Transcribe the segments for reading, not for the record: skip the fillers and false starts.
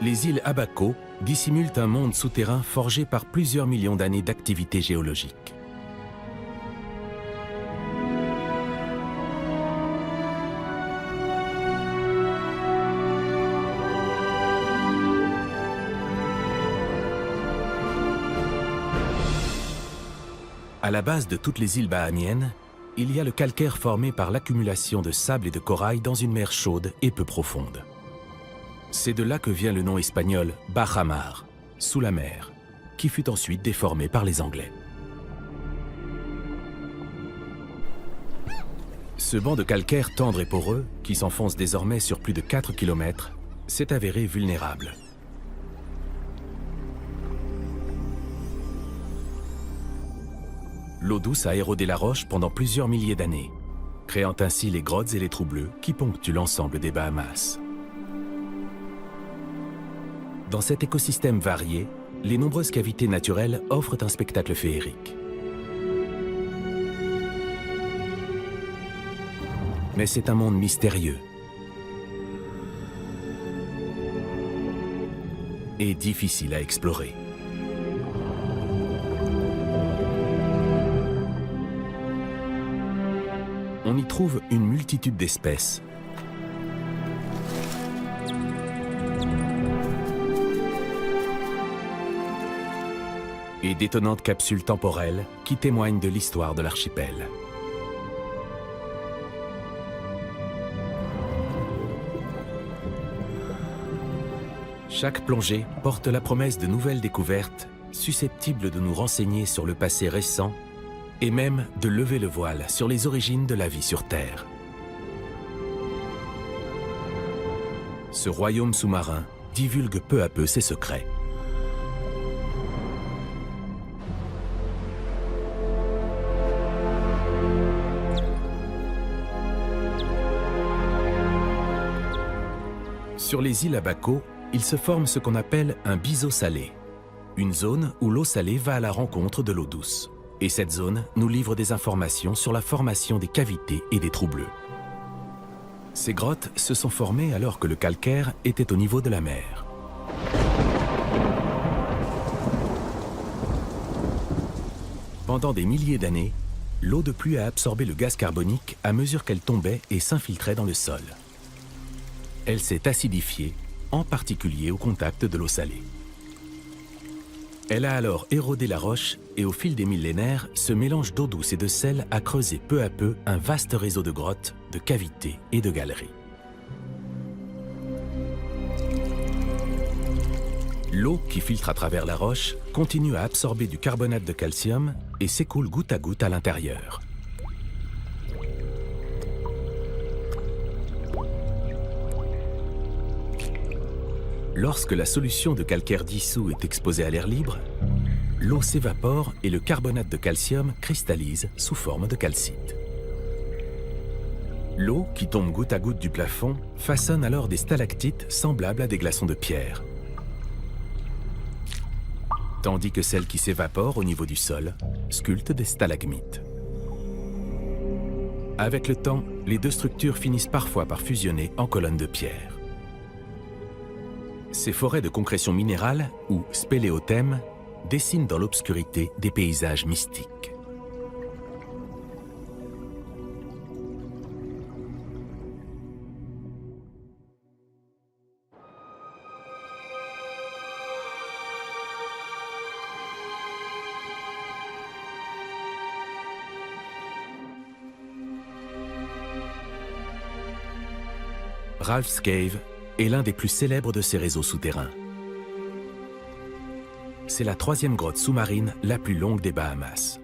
les îles Abaco dissimulent un monde souterrain forgé par plusieurs millions d'années d'activité géologique. À la base de toutes les îles bahamiennes, il y a le calcaire formé par l'accumulation de sable et de corail dans une mer chaude et peu profonde. C'est de là que vient le nom espagnol Bajamar, sous la mer, qui fut ensuite déformé par les Anglais. Ce banc de calcaire tendre et poreux, qui s'enfonce désormais sur plus de 4 km, s'est avéré vulnérable. L'eau douce a érodé la roche pendant plusieurs milliers d'années, créant ainsi les grottes et les trous bleus qui ponctuent l'ensemble des Bahamas. Dans cet écosystème varié, les nombreuses cavités naturelles offrent un spectacle féerique. Mais c'est un monde mystérieux et difficile à explorer. On y trouve une multitude d'espèces. Et d'étonnantes capsules temporelles qui témoignent de l'histoire de l'archipel. Chaque plongée porte la promesse de nouvelles découvertes susceptibles de nous renseigner sur le passé récent et même de lever le voile sur les origines de la vie sur Terre. Ce royaume sous-marin divulgue peu à peu ses secrets. Sur les îles Abaco, il se forme ce qu'on appelle un biseau salé, une zone où l'eau salée va à la rencontre de l'eau douce. Et cette zone nous livre des informations sur la formation des cavités et des trous bleus. Ces grottes se sont formées alors que le calcaire était au niveau de la mer. Pendant des milliers d'années, l'eau de pluie a absorbé le gaz carbonique à mesure qu'elle tombait et s'infiltrait dans le sol. Elle s'est acidifiée, en particulier au contact de l'eau salée. Elle a alors érodé la roche et au fil des millénaires, ce mélange d'eau douce et de sel a creusé peu à peu un vaste réseau de grottes, de cavités et de galeries. L'eau qui filtre à travers la roche continue à absorber du carbonate de calcium et s'écoule goutte à goutte à l'intérieur. Lorsque la solution de calcaire dissous est exposée à l'air libre, l'eau s'évapore et le carbonate de calcium cristallise sous forme de calcite. L'eau, qui tombe goutte à goutte du plafond, façonne alors des stalactites semblables à des glaçons de pierre. Tandis que celle qui s'évapore au niveau du sol sculpte des stalagmites. Avec le temps, les deux structures finissent parfois par fusionner en colonnes de pierre. Ces forêts de concrétion minérale, ou spéléothèmes, dessinent dans l'obscurité des paysages mystiques. Ralph's Cave est l'un des plus célèbres de ces réseaux souterrains. C'est la 3e grotte sous-marine la plus longue des Bahamas.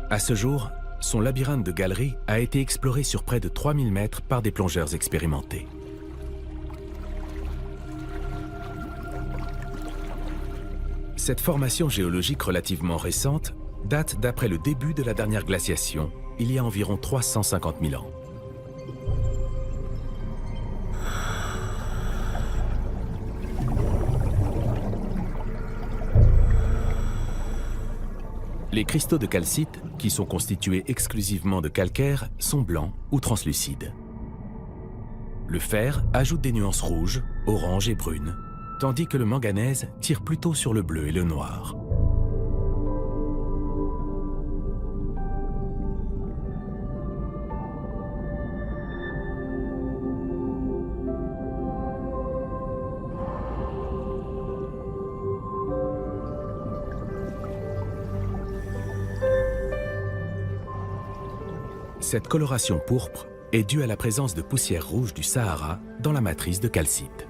À ce jour, son labyrinthe de galeries a été exploré sur près de 3000 mètres par des plongeurs expérimentés. Cette formation géologique relativement récente date d'après le début de la dernière glaciation, il y a environ 350 000 ans. Les cristaux de calcite, qui sont constitués exclusivement de calcaire, sont blancs ou translucides. Le fer ajoute des nuances rouges, orange et brune, tandis que le manganèse tire plutôt sur le bleu et le noir. Cette coloration pourpre est due à la présence de poussière rouge du Sahara dans la matrice de calcite.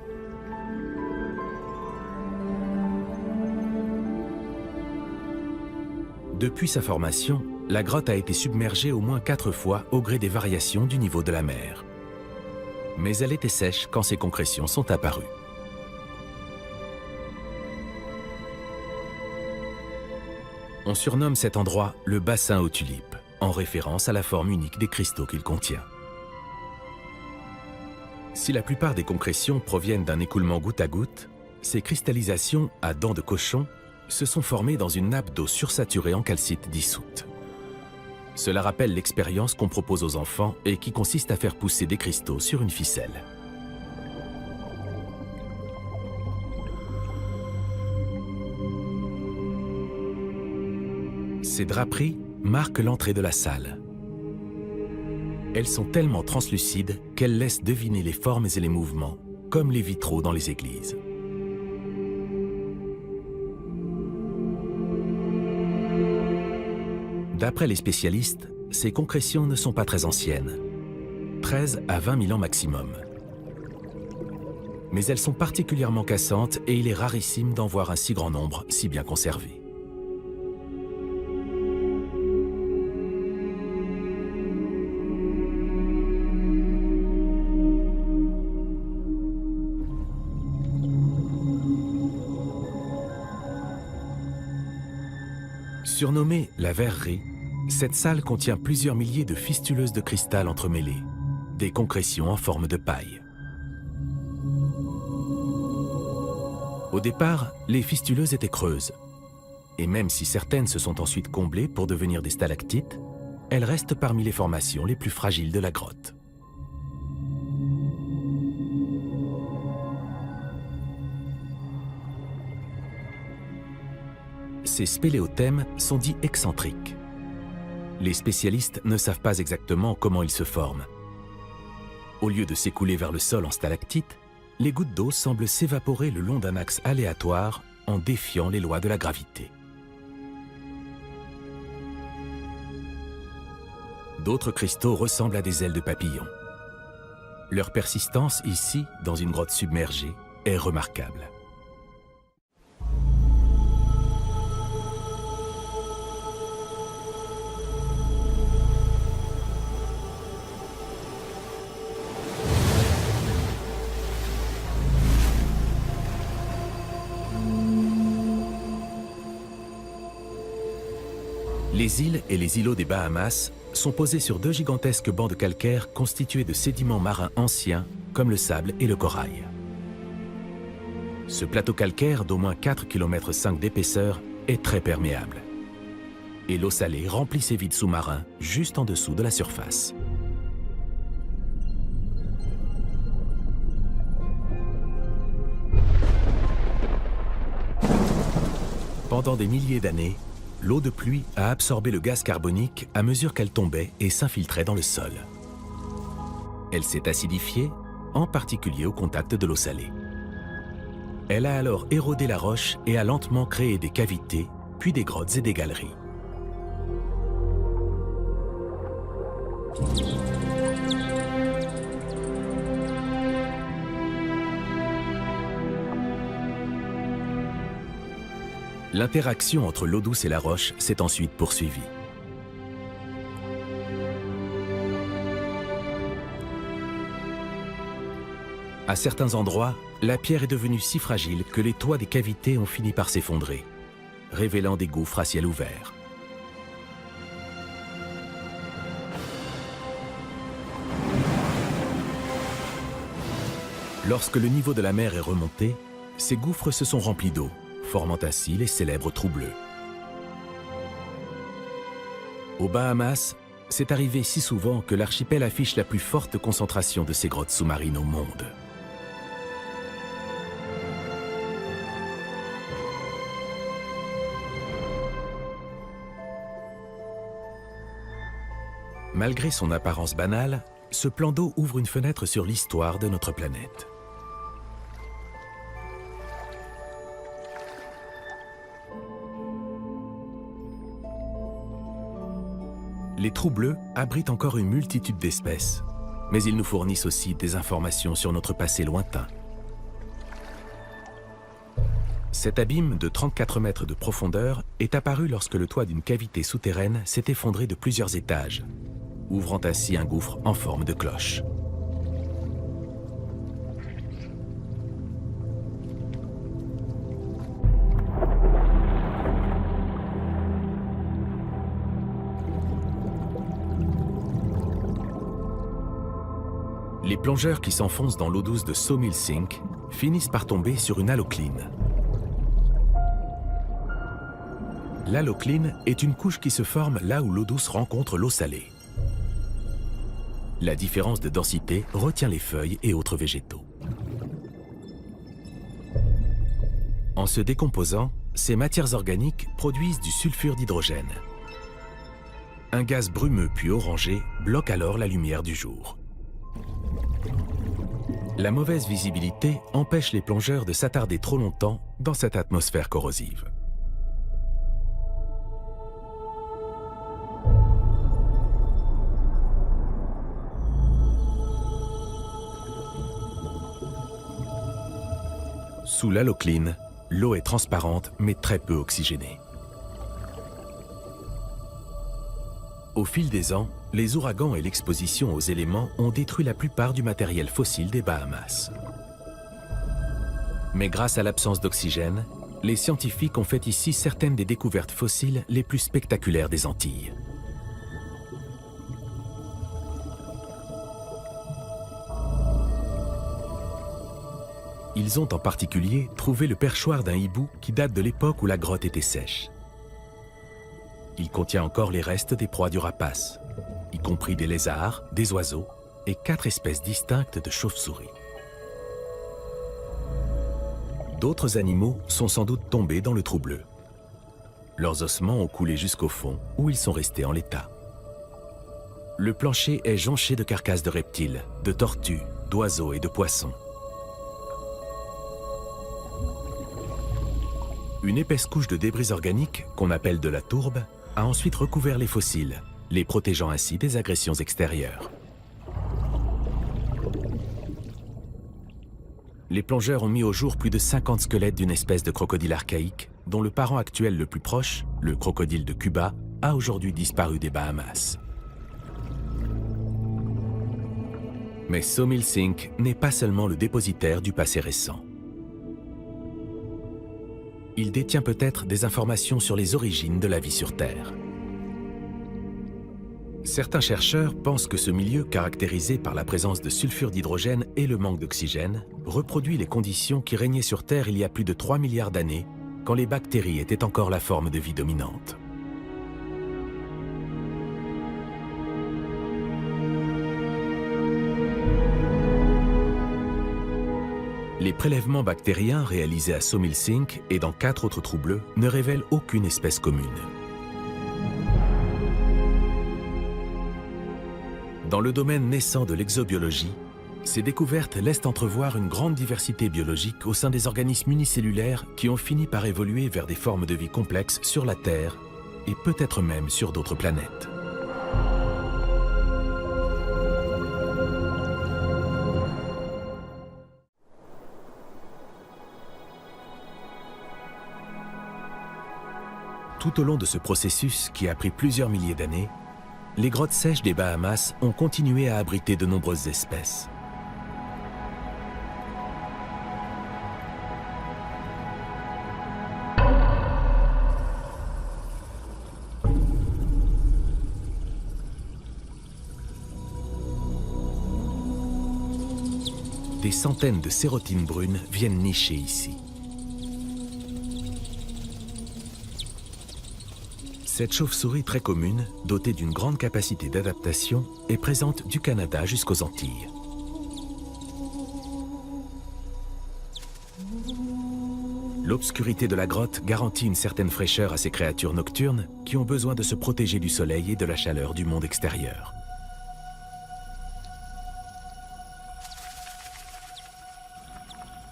Depuis sa formation, la grotte a été submergée au moins 4 fois au gré des variations du niveau de la mer. Mais elle était sèche quand ces concrétions sont apparues. On surnomme cet endroit le bassin aux tulipes, en référence à la forme unique des cristaux qu'il contient. Si la plupart des concrétions proviennent d'un écoulement goutte à goutte, ces cristallisations à dents de cochon se sont formées dans une nappe d'eau sursaturée en calcite dissoute. Cela rappelle l'expérience qu'on propose aux enfants et qui consiste à faire pousser des cristaux sur une ficelle. Ces draperies marquent l'entrée de la salle. Elles sont tellement translucides qu'elles laissent deviner les formes et les mouvements, comme les vitraux dans les églises. D'après les spécialistes, ces concrétions ne sont pas très anciennes, 13 à 20 000 ans maximum. Mais elles sont particulièrement cassantes et il est rarissime d'en voir un si grand nombre si bien conservé. Surnommée la verrerie, cette salle contient plusieurs milliers de fistuleuses de cristal entremêlées, des concrétions en forme de paille. Au départ, les fistuleuses étaient creuses, et même si certaines se sont ensuite comblées pour devenir des stalactites, elles restent parmi les formations les plus fragiles de la grotte. Ces spéléothèmes sont dits excentriques. Les spécialistes ne savent pas exactement comment ils se forment. Au lieu de s'écouler vers le sol en stalactites, les gouttes d'eau semblent s'évaporer le long d'un axe aléatoire en défiant les lois de la gravité. D'autres cristaux ressemblent à des ailes de papillon. Leur persistance ici, dans une grotte submergée, est remarquable. Les îles et les îlots des Bahamas sont posés sur 2 gigantesques bancs de calcaire constitués de sédiments marins anciens, comme le sable et le corail. Ce plateau calcaire d'au moins 4,5 km d'épaisseur est très perméable. Et l'eau salée remplit ces vides sous-marins juste en dessous de la surface. Pendant des milliers d'années, l'eau de pluie a absorbé le gaz carbonique à mesure qu'elle tombait et s'infiltrait dans le sol. Elle s'est acidifiée, en particulier au contact de l'eau salée. Elle a alors érodé la roche et a lentement créé des cavités, puis des grottes et des galeries. L'interaction entre l'eau douce et la roche s'est ensuite poursuivie. À certains endroits, la pierre est devenue si fragile que les toits des cavités ont fini par s'effondrer, révélant des gouffres à ciel ouvert. Lorsque le niveau de la mer est remonté, ces gouffres se sont remplis d'eau, formant ainsi les célèbres trous bleus. Aux Bahamas, c'est arrivé si souvent que l'archipel affiche la plus forte concentration de ces grottes sous-marines au monde. Malgré son apparence banale, ce plan d'eau ouvre une fenêtre sur l'histoire de notre planète. Les trous bleus abritent encore une multitude d'espèces, mais ils nous fournissent aussi des informations sur notre passé lointain. Cet abîme de 34 mètres de profondeur est apparu lorsque le toit d'une cavité souterraine s'est effondré de plusieurs étages, ouvrant ainsi un gouffre en forme de cloche. Les plongeurs qui s'enfoncent dans l'eau douce de Sawmill Sink finissent par tomber sur une halocline. L'halocline est une couche qui se forme là où l'eau douce rencontre l'eau salée. La différence de densité retient les feuilles et autres végétaux. En se décomposant, ces matières organiques produisent du sulfure d'hydrogène. Un gaz brumeux puis orangé bloque alors la lumière du jour. La mauvaise visibilité empêche les plongeurs de s'attarder trop longtemps dans cette atmosphère corrosive. Sous l'halocline, l'eau est transparente mais très peu oxygénée. Au fil des ans, les ouragans et l'exposition aux éléments ont détruit la plupart du matériel fossile des Bahamas. Mais grâce à l'absence d'oxygène, les scientifiques ont fait ici certaines des découvertes fossiles les plus spectaculaires des Antilles. Ils ont en particulier trouvé le perchoir d'un hibou qui date de l'époque où la grotte était sèche. Il contient encore les restes des proies du rapace, y compris des lézards, des oiseaux et 4 espèces distinctes de chauves-souris. D'autres animaux sont sans doute tombés dans le trou bleu. Leurs ossements ont coulé jusqu'au fond, où ils sont restés en l'état. Le plancher est jonché de carcasses de reptiles, de tortues, d'oiseaux et de poissons. Une épaisse couche de débris organiques, qu'on appelle de la tourbe, a ensuite recouvert les fossiles, les protégeant ainsi des agressions extérieures. Les plongeurs ont mis au jour plus de 50 squelettes d'une espèce de crocodile archaïque, dont le parent actuel le plus proche, le crocodile de Cuba, a aujourd'hui disparu des Bahamas. Mais Sawmill Sink n'est pas seulement le dépositaire du passé récent. Il détient peut-être des informations sur les origines de la vie sur Terre. Certains chercheurs pensent que ce milieu, caractérisé par la présence de sulfure d'hydrogène et le manque d'oxygène, reproduit les conditions qui régnaient sur Terre il y a plus de 3 milliards d'années, quand les bactéries étaient encore la forme de vie dominante. Les prélèvements bactériens réalisés à Sawmill Sink et dans 4 autres trous bleus ne révèlent aucune espèce commune. Dans le domaine naissant de l'exobiologie, ces découvertes laissent entrevoir une grande diversité biologique au sein des organismes unicellulaires qui ont fini par évoluer vers des formes de vie complexes sur la Terre et peut-être même sur d'autres planètes. Tout au long de ce processus, qui a pris plusieurs milliers d'années, les grottes sèches des Bahamas ont continué à abriter de nombreuses espèces. Des centaines de sérotines brunes viennent nicher ici. Cette chauve-souris très commune, dotée d'une grande capacité d'adaptation, est présente du Canada jusqu'aux Antilles. L'obscurité de la grotte garantit une certaine fraîcheur à ces créatures nocturnes qui ont besoin de se protéger du soleil et de la chaleur du monde extérieur.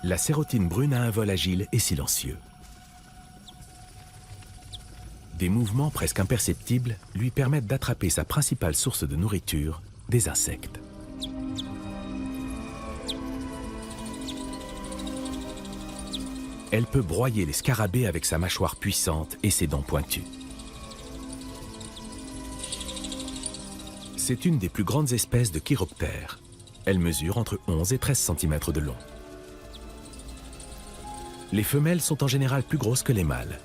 La sérotine brune a un vol agile et silencieux. Des mouvements presque imperceptibles lui permettent d'attraper sa principale source de nourriture, des insectes. Elle peut broyer les scarabées avec sa mâchoire puissante et ses dents pointues. C'est une des plus grandes espèces de chiroptères. Elle mesure entre 11 et 13 cm de long. Les femelles sont en général plus grosses que les mâles.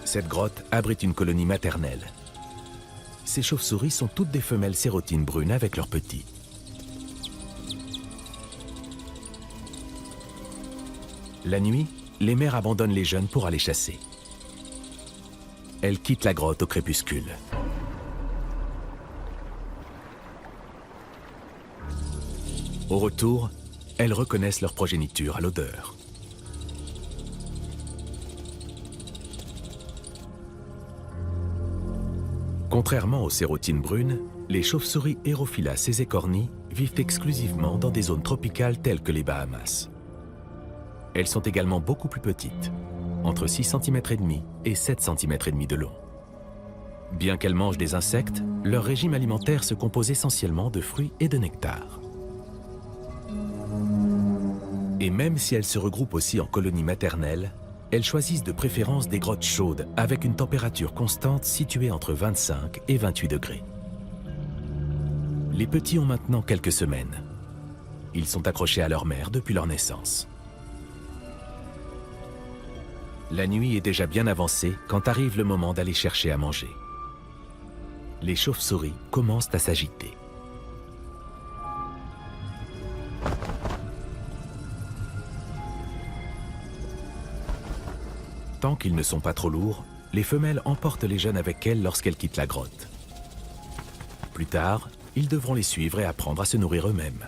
Cette grotte abrite une colonie maternelle. Ces chauves-souris sont toutes des femelles sérotines brunes avec leurs petits. La nuit, les mères abandonnent les jeunes pour aller chasser. Elles quittent la grotte au crépuscule. Au retour, elles reconnaissent leur progéniture à l'odeur. Contrairement aux sérotines brunes, les chauves-souris Hérophilas et écornis vivent exclusivement dans des zones tropicales telles que les Bahamas. Elles sont également beaucoup plus petites, entre 6 cm et demi et 7 cm et demi de long. Bien qu'elles mangent des insectes, leur régime alimentaire se compose essentiellement de fruits et de nectar. Et même si elles se regroupent aussi en colonies maternelles, elles choisissent de préférence des grottes chaudes avec une température constante située entre 25 et 28 degrés. Les petits ont maintenant quelques semaines. Ils sont accrochés à leur mère depuis leur naissance. La nuit est déjà bien avancée quand arrive le moment d'aller chercher à manger. Les chauves-souris commencent à s'agiter. Tant qu'ils ne sont pas trop lourds, les femelles emportent les jeunes avec elles lorsqu'elles quittent la grotte. Plus tard, ils devront les suivre et apprendre à se nourrir eux-mêmes.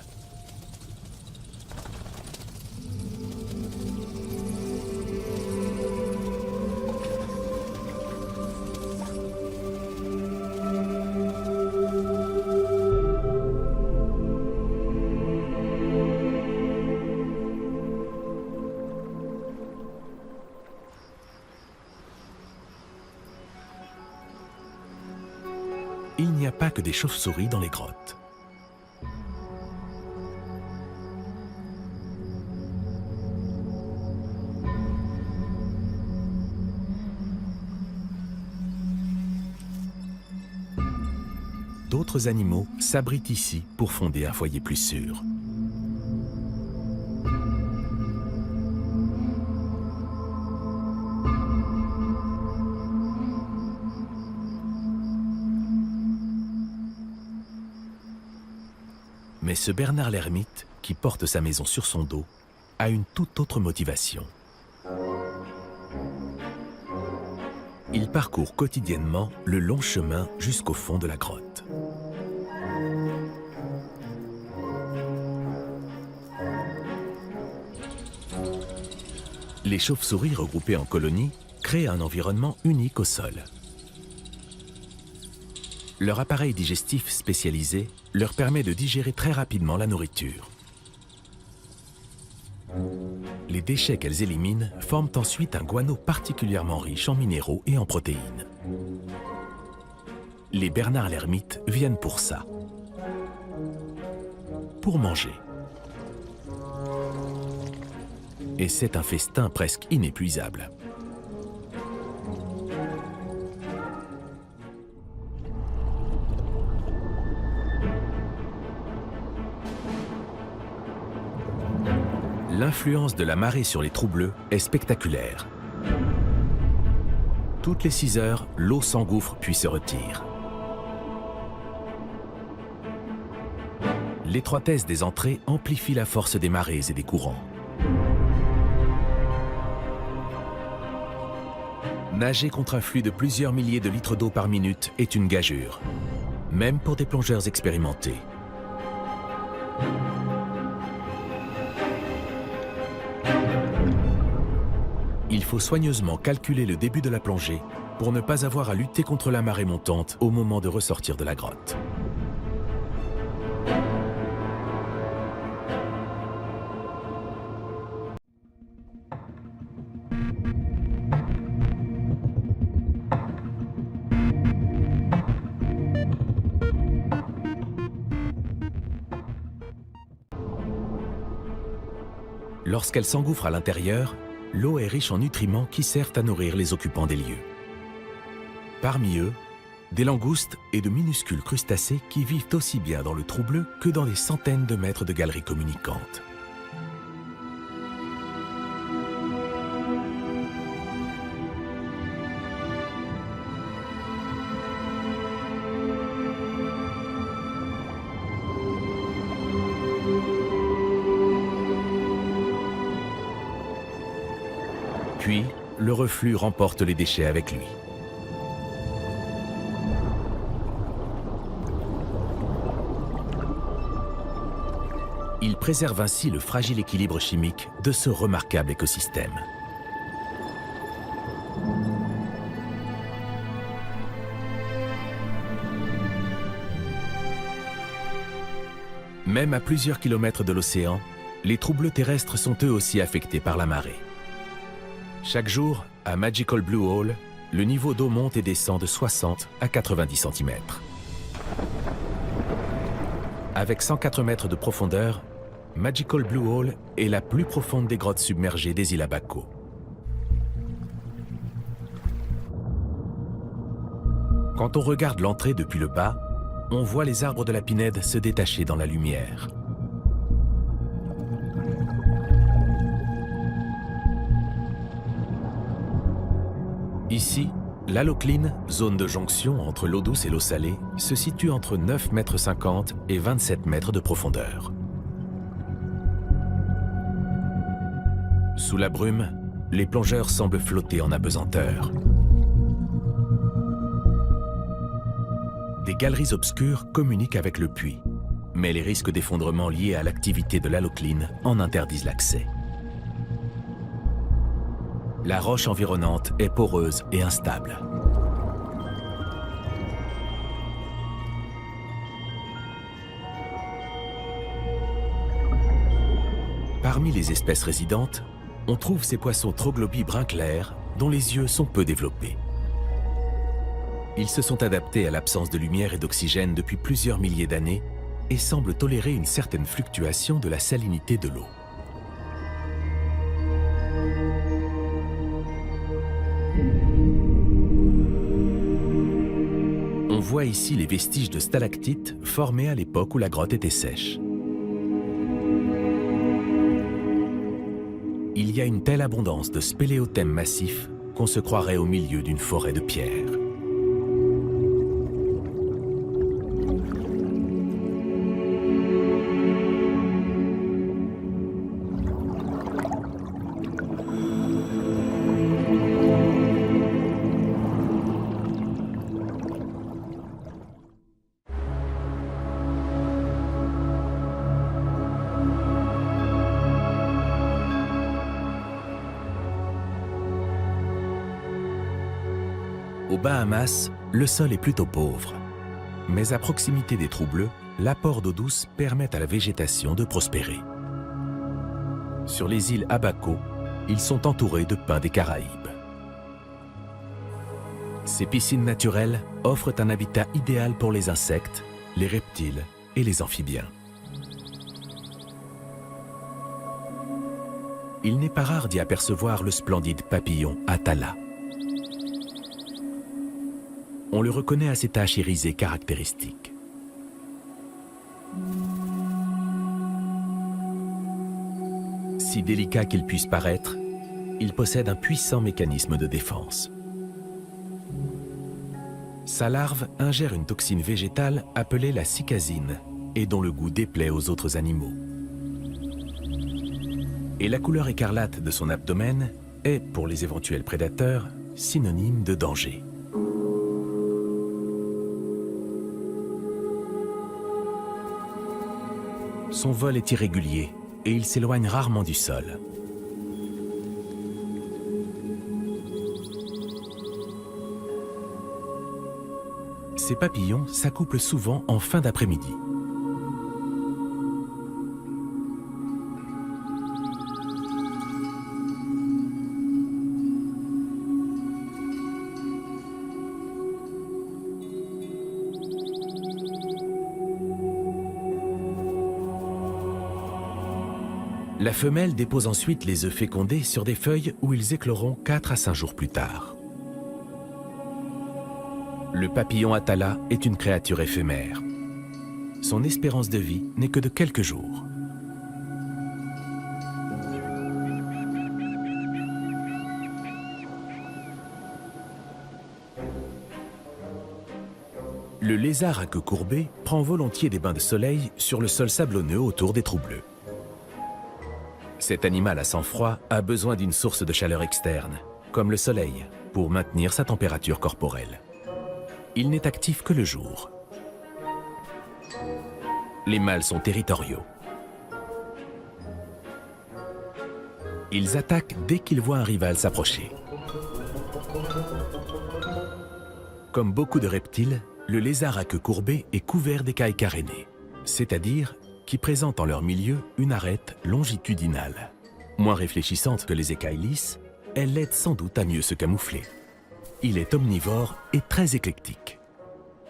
Il n'y a pas que des chauves-souris dans les grottes. D'autres animaux s'abritent ici pour fonder un foyer plus sûr. Mais ce Bernard l'ermite, qui porte sa maison sur son dos, a une toute autre motivation. Il parcourt quotidiennement le long chemin jusqu'au fond de la grotte. Les chauves-souris regroupées en colonies créent un environnement unique au sol. Leur appareil digestif spécialisé leur permet de digérer très rapidement la nourriture. Les déchets qu'elles éliminent forment ensuite un guano particulièrement riche en minéraux et en protéines. Les Bernard l'ermite viennent pour ça. Pour manger. Et c'est un festin presque inépuisable. L'influence de la marée sur les trous bleus est spectaculaire. Toutes les 6 heures, l'eau s'engouffre puis se retire. L'étroitesse des entrées amplifie la force des marées et des courants. Nager contre un flux de plusieurs milliers de litres d'eau par minute est une gageure, même pour des plongeurs expérimentés. Il faut soigneusement calculer le début de la plongée pour ne pas avoir à lutter contre la marée montante au moment de ressortir de la grotte. Lorsqu'elle s'engouffre à l'intérieur, l'eau est riche en nutriments qui servent à nourrir les occupants des lieux. Parmi eux, des langoustes et de minuscules crustacés qui vivent aussi bien dans le trou bleu que dans des centaines de mètres de galeries communicantes. Puis, le reflux remporte les déchets avec lui. Il préserve ainsi le fragile équilibre chimique de ce remarquable écosystème. Même à plusieurs kilomètres de l'océan, les trous bleus terrestres sont eux aussi affectés par la marée. Chaque jour, à Magical Blue Hole, le niveau d'eau monte et descend de 60 à 90 cm. Avec 104 mètres de profondeur, Magical Blue Hole est la plus profonde des grottes submergées des îles Abaco. Quand on regarde l'entrée depuis le bas, on voit les arbres de la pinède se détacher dans la lumière. Ici, l'halocline, zone de jonction entre l'eau douce et l'eau salée, se situe entre 9,50 m et 27 mètres de profondeur. Sous la brume, les plongeurs semblent flotter en apesanteur. Des galeries obscures communiquent avec le puits, mais les risques d'effondrement liés à l'activité de l'halocline en interdisent l'accès. La roche environnante est poreuse et instable. Parmi les espèces résidentes, on trouve ces poissons troglobies brun clair dont les yeux sont peu développés. Ils se sont adaptés à l'absence de lumière et d'oxygène depuis plusieurs milliers d'années et semblent tolérer une certaine fluctuation de la salinité de l'eau. On voit ici les vestiges de stalactites formés à l'époque où la grotte était sèche. Il y a une telle abondance de spéléothèmes massifs qu'on se croirait au milieu d'une forêt de pierres. Aux Bahamas, le sol est plutôt pauvre. Mais à proximité des trous bleus, l'apport d'eau douce permet à la végétation de prospérer. Sur les îles Abaco, ils sont entourés de pins des Caraïbes. Ces piscines naturelles offrent un habitat idéal pour les insectes, les reptiles et les amphibiens. Il n'est pas rare d'y apercevoir le splendide papillon Atala. On le reconnaît à ses taches irisées caractéristiques. Si délicat qu'il puisse paraître, il possède un puissant mécanisme de défense. Sa larve ingère une toxine végétale appelée la cycasine et dont le goût déplaît aux autres animaux. Et la couleur écarlate de son abdomen est, pour les éventuels prédateurs, synonyme de danger. Son vol est irrégulier et il s'éloigne rarement du sol. Ces papillons s'accouplent souvent en fin d'après-midi. La femelle dépose ensuite les œufs fécondés sur des feuilles où ils écloront 4 à 5 jours plus tard. Le papillon Atala est une créature éphémère. Son espérance de vie n'est que de quelques jours. Le lézard à queue courbée prend volontiers des bains de soleil sur le sol sablonneux autour des trous bleus. Cet animal à sang-froid a besoin d'une source de chaleur externe, comme le soleil, pour maintenir sa température corporelle. Il n'est actif que le jour. Les mâles sont territoriaux. Ils attaquent dès qu'ils voient un rival s'approcher. Comme beaucoup de reptiles, le lézard à queue courbée est couvert d'écailles carénées, c'est-à-dire qui présentent en leur milieu une arête longitudinale. Moins réfléchissante que les écailles lisses, elle l'aide sans doute à mieux se camoufler. Il est omnivore et très éclectique.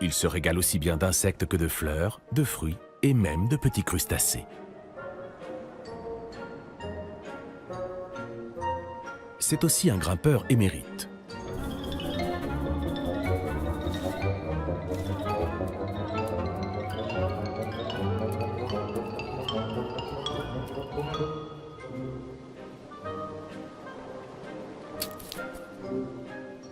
Il se régale aussi bien d'insectes que de fleurs, de fruits et même de petits crustacés. C'est aussi un grimpeur émérite.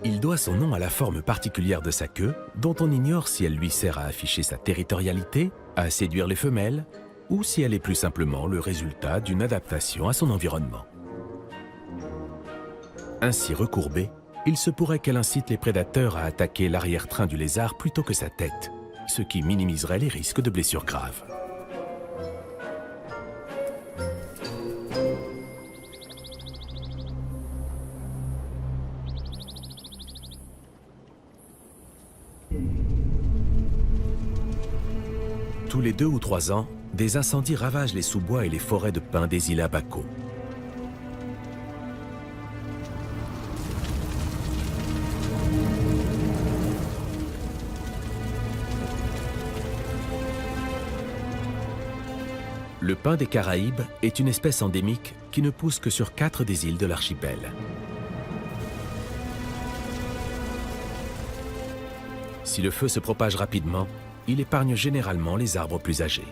Il doit son nom à la forme particulière de sa queue, dont on ignore si elle lui sert à afficher sa territorialité, à séduire les femelles, ou si elle est plus simplement le résultat d'une adaptation à son environnement. Ainsi recourbée, il se pourrait qu'elle incite les prédateurs à attaquer l'arrière-train du lézard plutôt que sa tête, ce qui minimiserait les risques de blessures graves. Tous les 2 ou 3 ans, des incendies ravagent les sous-bois et les forêts de pins des îles Abaco. Le pin des Caraïbes est une espèce endémique qui ne pousse que sur 4 des îles de l'archipel. Si le feu se propage rapidement, il épargne généralement les arbres plus âgés.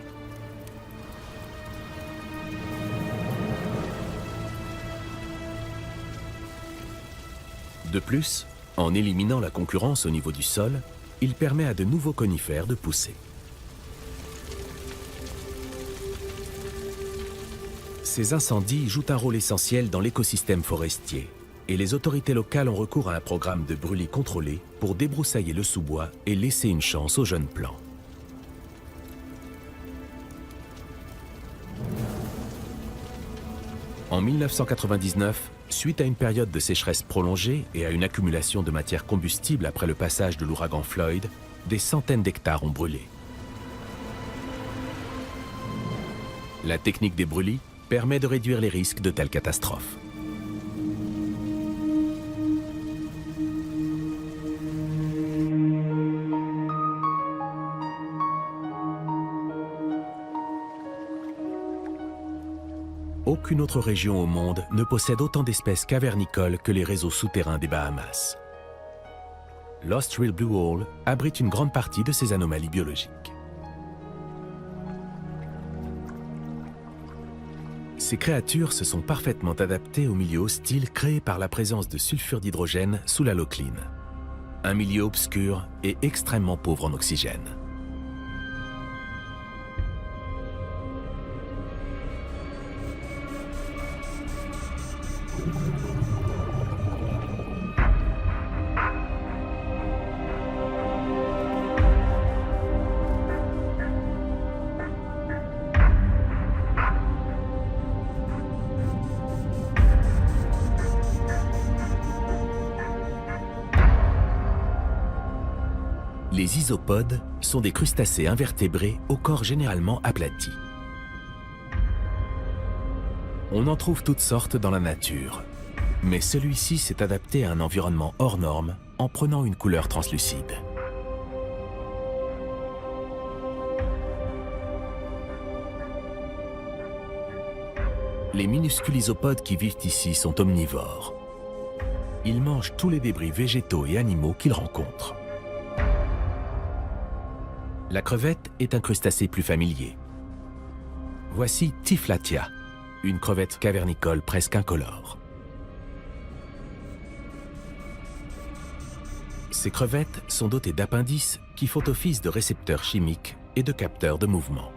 De plus, en éliminant la concurrence au niveau du sol, il permet à de nouveaux conifères de pousser. Ces incendies jouent un rôle essentiel dans l'écosystème forestier, et les autorités locales ont recours à un programme de brûlis contrôlés pour débroussailler le sous-bois et laisser une chance aux jeunes plants. En 1999, suite à une période de sécheresse prolongée et à une accumulation de matière combustible après le passage de l'ouragan Floyd, des centaines d'hectares ont brûlé. La technique des brûlis permet de réduire les risques de telles catastrophes. Aucune autre région au monde ne possède autant d'espèces cavernicoles que les réseaux souterrains des Bahamas. Lost Rill Blue Hole abrite une grande partie de ces anomalies biologiques. Ces créatures se sont parfaitement adaptées au milieu hostile créé par la présence de sulfure d'hydrogène sous la locline. Un milieu obscur et extrêmement pauvre en oxygène. Les isopodes sont des crustacés invertébrés au corps généralement aplati. On en trouve toutes sortes dans la nature, mais celui-ci s'est adapté à un environnement hors norme en prenant une couleur translucide. Les minuscules isopodes qui vivent ici sont omnivores. Ils mangent tous les débris végétaux et animaux qu'ils rencontrent. La crevette est un crustacé plus familier. Voici Typhlatia, une crevette cavernicole presque incolore. Ces crevettes sont dotées d'appendices qui font office de récepteurs chimiques et de capteurs de mouvement.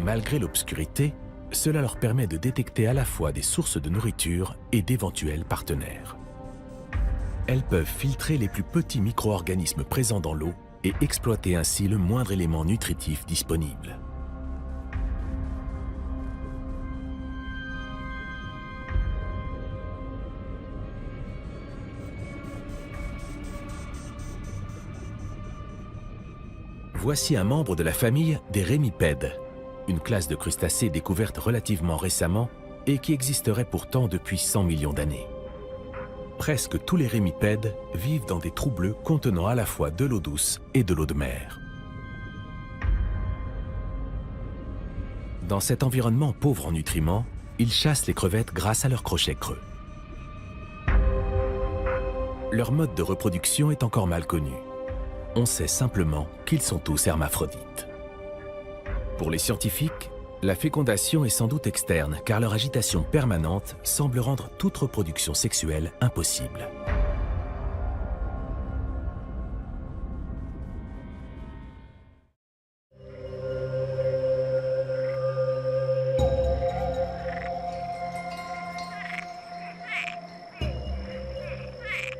Malgré l'obscurité, cela leur permet de détecter à la fois des sources de nourriture et d'éventuels partenaires. Elles peuvent filtrer les plus petits micro-organismes présents dans l'eau et exploiter ainsi le moindre élément nutritif disponible. Voici un membre de la famille des rémipèdes, une classe de crustacés découverte relativement récemment et qui existerait pourtant depuis 100 millions d'années. Presque tous les rémipèdes vivent dans des trous bleus contenant à la fois de l'eau douce et de l'eau de mer. Dans cet environnement pauvre en nutriments, ils chassent les crevettes grâce à leurs crochets creux. Leur mode de reproduction est encore mal connu. On sait simplement qu'ils sont tous hermaphrodites. Pour les scientifiques, la fécondation est sans doute externe car leur agitation permanente semble rendre toute reproduction sexuelle impossible.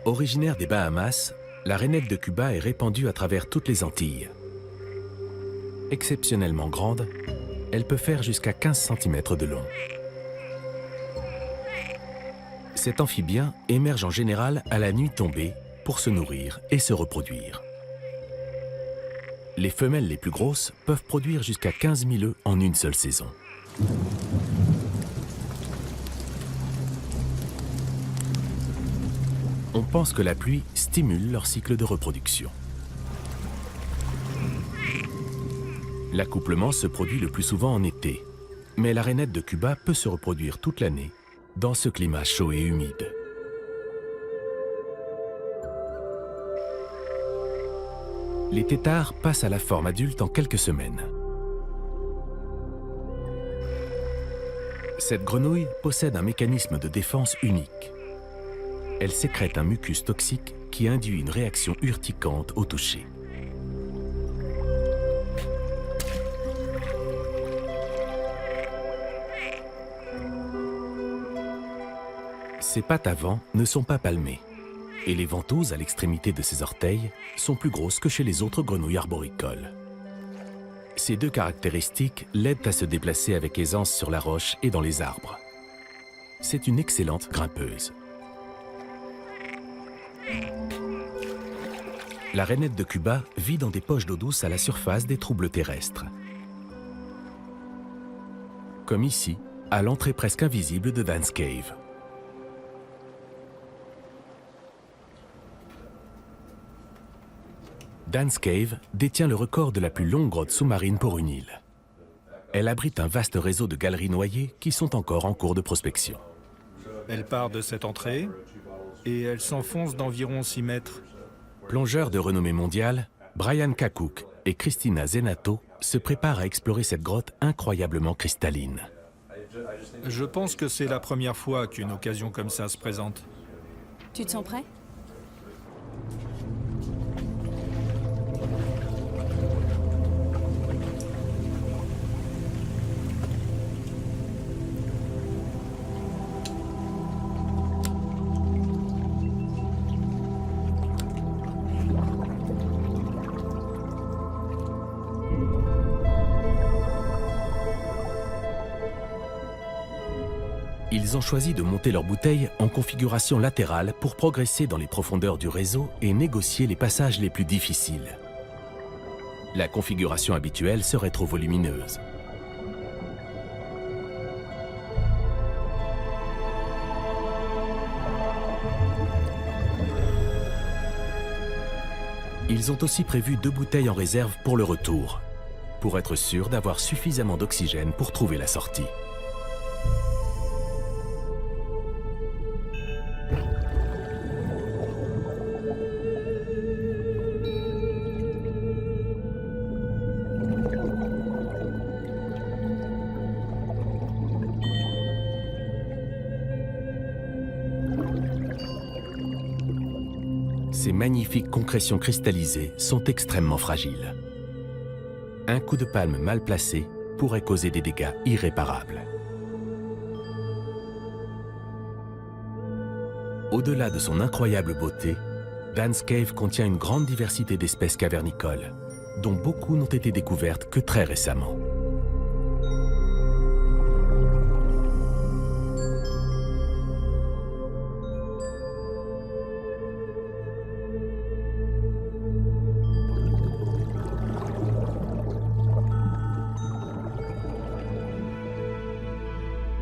Originaire des Bahamas, la rainette de Cuba est répandue à travers toutes les Antilles. Exceptionnellement grande, elle peut faire jusqu'à 15 cm de long. Cet amphibien émerge en général à la nuit tombée pour se nourrir et se reproduire. Les femelles les plus grosses peuvent produire jusqu'à 15 000 œufs en une seule saison. On pense que la pluie stimule leur cycle de reproduction. L'accouplement se produit le plus souvent en été, mais la rainette de Cuba peut se reproduire toute l'année dans ce climat chaud et humide. Les têtards passent à la forme adulte en quelques semaines. Cette grenouille possède un mécanisme de défense unique. Elle sécrète un mucus toxique qui induit une réaction urticante au toucher. Ses pattes avant ne sont pas palmées, et les ventouses à l'extrémité de ses orteils sont plus grosses que chez les autres grenouilles arboricoles. Ces deux caractéristiques l'aident à se déplacer avec aisance sur la roche et dans les arbres. C'est une excellente grimpeuse. La rainette de Cuba vit dans des poches d'eau douce à la surface des trous bleus terrestres. Comme ici, à l'entrée presque invisible de Dan's Cave. Dan's Cave détient le record de la plus longue grotte sous-marine pour une île. Elle abrite un vaste réseau de galeries noyées qui sont encore en cours de prospection. Elle part de cette entrée et elle s'enfonce d'environ 6 mètres. Plongeurs de renommée mondiale, Brian Kakouk et Christina Zenato se préparent à explorer cette grotte incroyablement cristalline. Je pense que c'est la première fois qu'une occasion comme ça se présente. Tu te sens prêt ? Ils ont choisi de monter leur bouteille en configuration latérale pour progresser dans les profondeurs du réseau et négocier les passages les plus difficiles. La configuration habituelle serait trop volumineuse. Ils ont aussi prévu 2 bouteilles en réserve pour le retour, pour être sûrs d'avoir suffisamment d'oxygène pour trouver la sortie. Ces magnifiques concrétions cristallisées sont extrêmement fragiles. Un coup de palme mal placé pourrait causer des dégâts irréparables. Au-delà de son incroyable beauté, Dan's Cave contient une grande diversité d'espèces cavernicoles, dont beaucoup n'ont été découvertes que très récemment.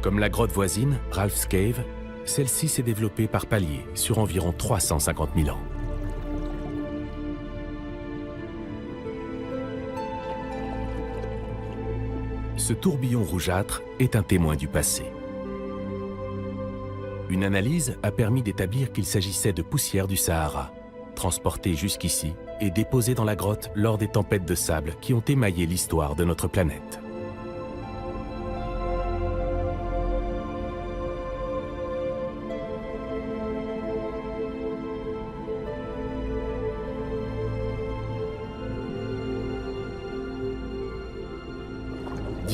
Comme la grotte voisine, Ralph's Cave, celle-ci s'est développée par paliers sur environ 350 000 ans. Ce tourbillon rougeâtre est un témoin du passé. Une analyse a permis d'établir qu'il s'agissait de poussière du Sahara, transportée jusqu'ici et déposée dans la grotte lors des tempêtes de sable qui ont émaillé l'histoire de notre planète.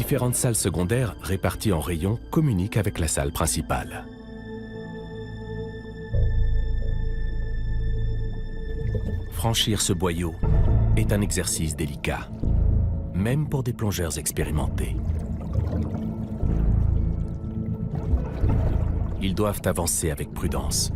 Différentes salles secondaires réparties en rayons communiquent avec la salle principale. Franchir ce boyau est un exercice délicat, même pour des plongeurs expérimentés. Ils doivent avancer avec prudence.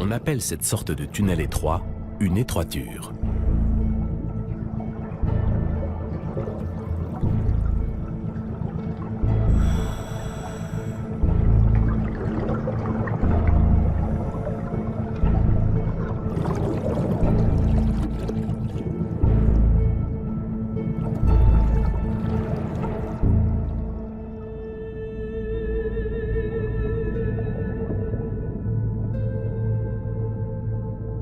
On appelle cette sorte de tunnel étroit une étroiture.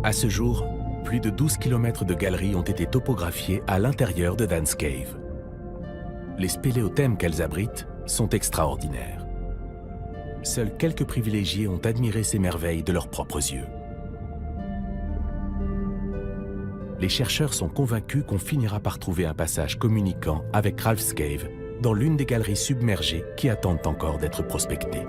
À ce jour, plus de 12 km de galeries ont été topographiées à l'intérieur de Dan's Cave. Les spéléothèmes qu'elles abritent sont extraordinaires. Seuls quelques privilégiés ont admiré ces merveilles de leurs propres yeux. Les chercheurs sont convaincus qu'on finira par trouver un passage communiquant avec Ralph's Cave dans l'une des galeries submergées qui attendent encore d'être prospectées.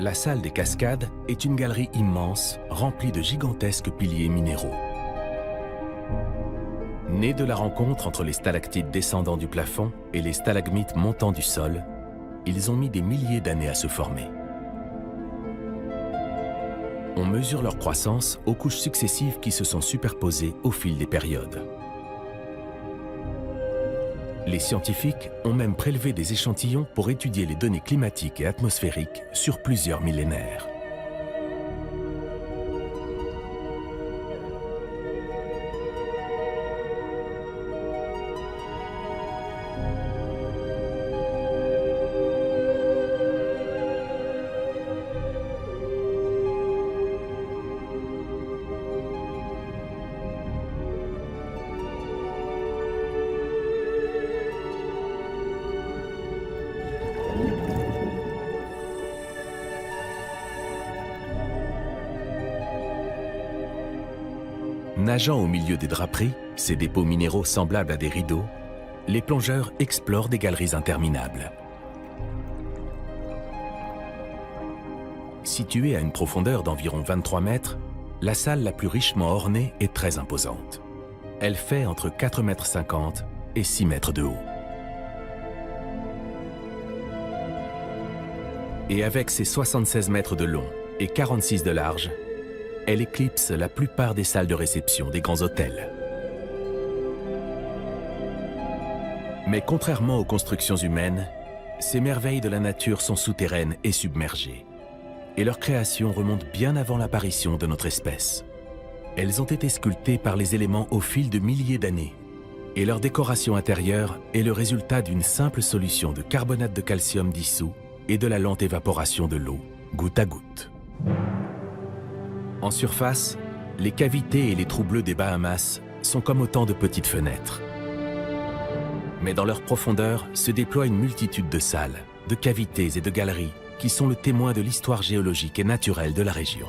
La salle des cascades est une galerie immense, remplie de gigantesques piliers minéraux. Née de la rencontre entre les stalactites descendant du plafond et les stalagmites montant du sol, ils ont mis des milliers d'années à se former. On mesure leur croissance aux couches successives qui se sont superposées au fil des périodes. Les scientifiques ont même prélevé des échantillons pour étudier les données climatiques et atmosphériques sur plusieurs millénaires. Nageant au milieu des draperies, ces dépôts minéraux semblables à des rideaux, les plongeurs explorent des galeries interminables. Située à une profondeur d'environ 23 mètres, la salle la plus richement ornée est très imposante. Elle fait entre 4,50 m et 6 mètres de haut. Et avec ses 76 mètres de long et 46 de large, elle éclipse la plupart des salles de réception des grands hôtels. Mais contrairement aux constructions humaines, ces merveilles de la nature sont souterraines et submergées. Et leur création remonte bien avant l'apparition de notre espèce. Elles ont été sculptées par les éléments au fil de milliers d'années. Et leur décoration intérieure est le résultat d'une simple solution de carbonate de calcium dissous et de la lente évaporation de l'eau, goutte à goutte. En surface, les cavités et les trous bleus des Bahamas sont comme autant de petites fenêtres. Mais dans leur profondeur se déploie une multitude de salles, de cavités et de galeries qui sont le témoin de l'histoire géologique et naturelle de la région.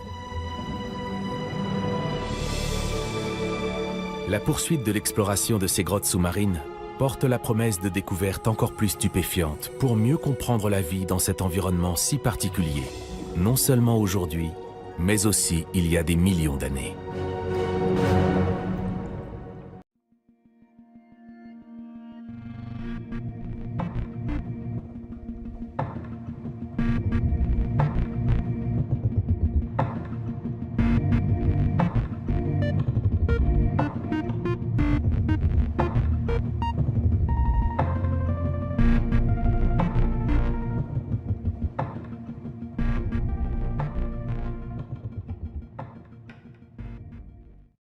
La poursuite de l'exploration de ces grottes sous-marines porte la promesse de découvertes encore plus stupéfiantes pour mieux comprendre la vie dans cet environnement si particulier, non seulement aujourd'hui, mais aussi il y a des millions d'années.